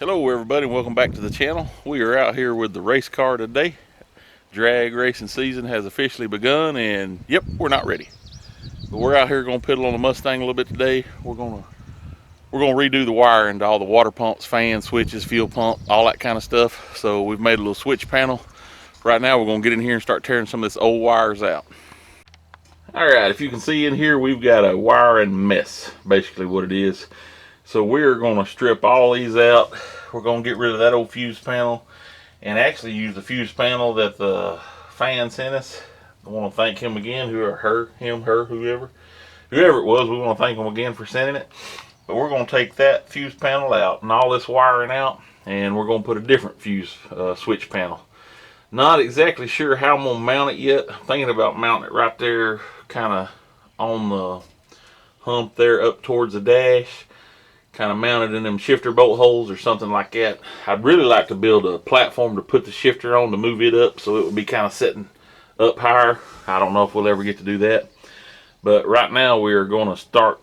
Hello everybody, welcome back to the channel. We are out here with the race car today. Drag racing season has officially begun, and yep, we're not ready. But we're out here going to piddle on the Mustang a little bit today. We're going to redo the wiring to all the water pumps, fans, switches, fuel pump, all that kind of stuff. So we've made a little switch panel. Right now we're going to get in here and start tearing some of this old wires out. Alright, if you can see in here, we've got a wiring mess, basically what it is. So we're going to strip all these out. We're going to get rid of that old fuse panel and actually use the fuse panel that the fan sent us. I want to thank him again, whoever it was. We want to thank him again for sending it. But we're going to take that fuse panel out and all this wiring out, and we're going to put a different fuse switch panel. Not exactly sure how I'm going to mount it yet. I'm thinking about mounting it right there, kind of on the hump there up towards the dash. Kind of mounted in them shifter bolt holes or something like that. I'd really like to build a platform to put the shifter on to move it up so it would be kind of sitting up higher. I don't know if we'll ever get to do that. But right now we are going to start.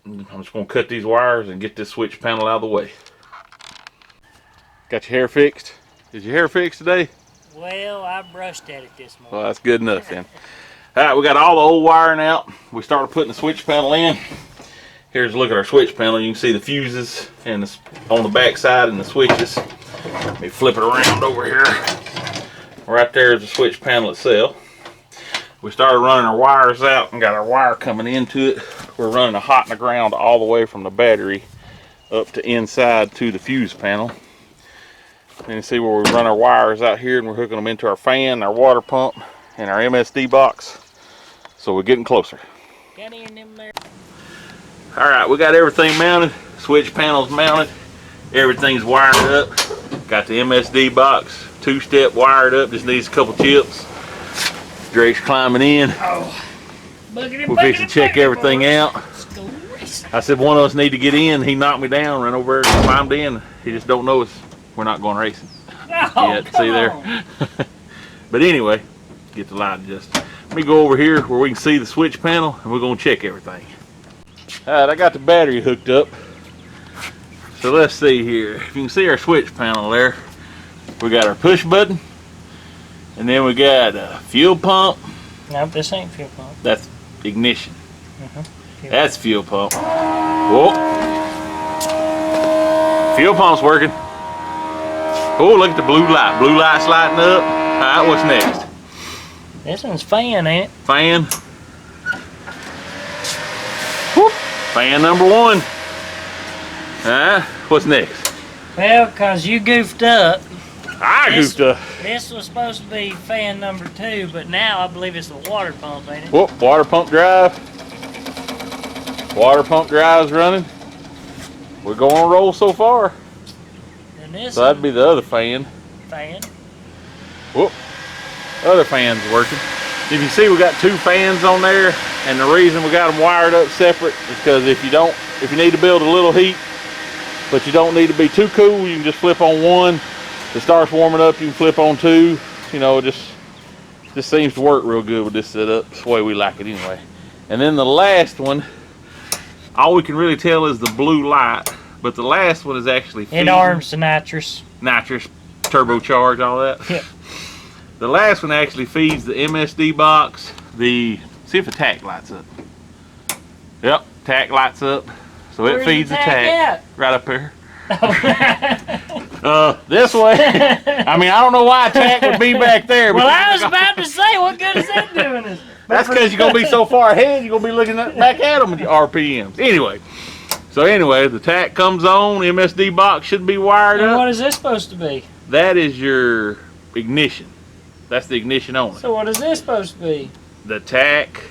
I'm just going to cut these wires and get this switch panel out of the way. Got your hair fixed? Is your hair fixed today? Well, I brushed at it this morning. Well, that's good enough then. Alright, we got all the old wiring out. We started putting the switch panel in. Here's a look at our switch panel. You can see the fuses and on the back side and the switches. Let me flip it around over here. Right there is the switch panel itself. We started running our wires out and got our wire coming into it. We're running a hot in the ground all the way from the battery up to inside to the fuse panel. And you see where we run our wires out here, and we're hooking them into our fan, our water pump, and our MSD box. So we're getting closer. Got in them there. Alright, we got everything mounted. Switch panels mounted. Everything's wired up. Got the MSD box two-step wired up. Just needs a couple chips. Drake's climbing in. Oh, buggity, we'll fix to check everything out. I said one of us need to get in. He knocked me down, ran over there and climbed in. He just don't know we're not going racing yet. See there? But anyway, get the light adjusted. Let me go over here where we can see the switch panel, and we're going to check everything. Alright, I got the battery hooked up. So let's see here. If you can see our switch panel there, we got our push button, and then we got a fuel pump. Nope, this ain't fuel pump. That's ignition. That's fuel pump. Whoa. Fuel pump's working. Oh, look at the blue light. Blue light's lighting up. Alright, what's next? This one's fan, ain't it? Fan. Whoop. Fan number one. What's next? Well, because you goofed up. I goofed up. This was supposed to be fan number 2, but now I believe it's the water pump, ain't it? Whoop, water pump drive. Water pump drive's running. We're going to roll so far. And this So that'd be the other fan. Fan. Whoop. Other fan's working. If you see, we got 2 fans on there, and the reason we got them wired up separate is because if you need to build a little heat, but you don't need to be too cool, you can just flip on one. If it starts warming up, you can flip on 2. You know, just seems to work real good with this setup. It's the way we like it anyway. And then the last one, all we can really tell is the blue light, but the last one is actually It arms the nitrous. Nitrous, turbocharge, all that. Yep. The last one actually feeds the MSD box. See if the tack lights up. Yep, tack lights up. So it feeds the tack right up here. This way. I mean, I don't know why a tack would be back there. Well, I was about to say, what good is that doing us? That's because you're going to be so far ahead, you're going to be looking back at them with your RPMs. Anyway, the tack comes on, MSD box should be wired up. What is this supposed to be? That is your ignition. That's the ignition on it. So what is this supposed to be? The tack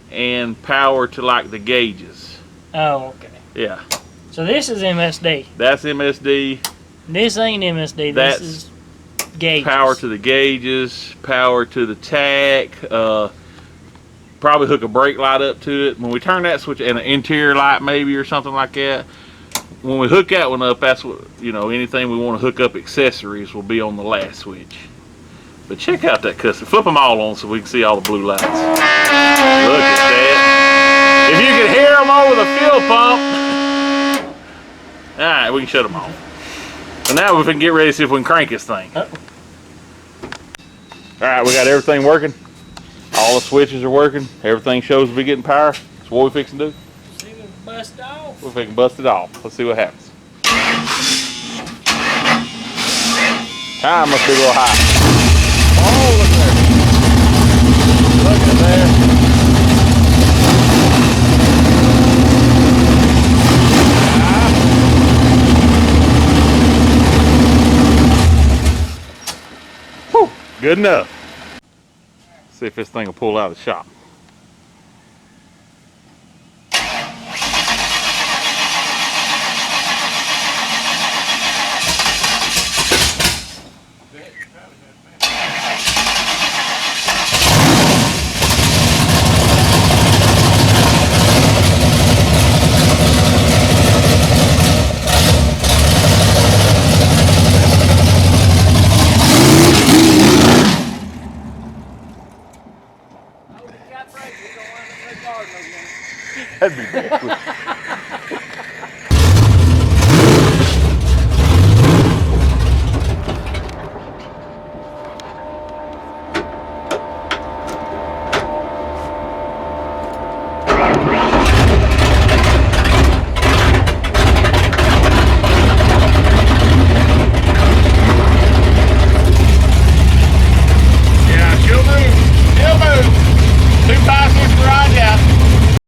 and power to like the gauges. Oh, okay. Yeah. So this is MSD. That's MSD. This ain't MSD. That's this is gauges. Power to the gauges, power to the tack. Probably hook a brake light up to it. When we turn that switch, and an interior light maybe or something like that. When we hook that one up, that's what, anything we want to hook up accessories will be on the last switch. But check out that custom. Flip them all on so we can see all the blue lights. Look at that. If you can hear them over the fuel pump. Alright, we can shut them off. So now we can get ready to see if we can crank this thing. Uh-oh. All right, we got everything working. All the switches are working. Everything shows to be getting power. So what we fixing to do? See if we can bust off. We're fixing to bust it off. Let's see what happens. Time must be a little high. Oh, look at there. Look at there. Whew, good enough. See if this thing will pull out of the shop. That'd be bad.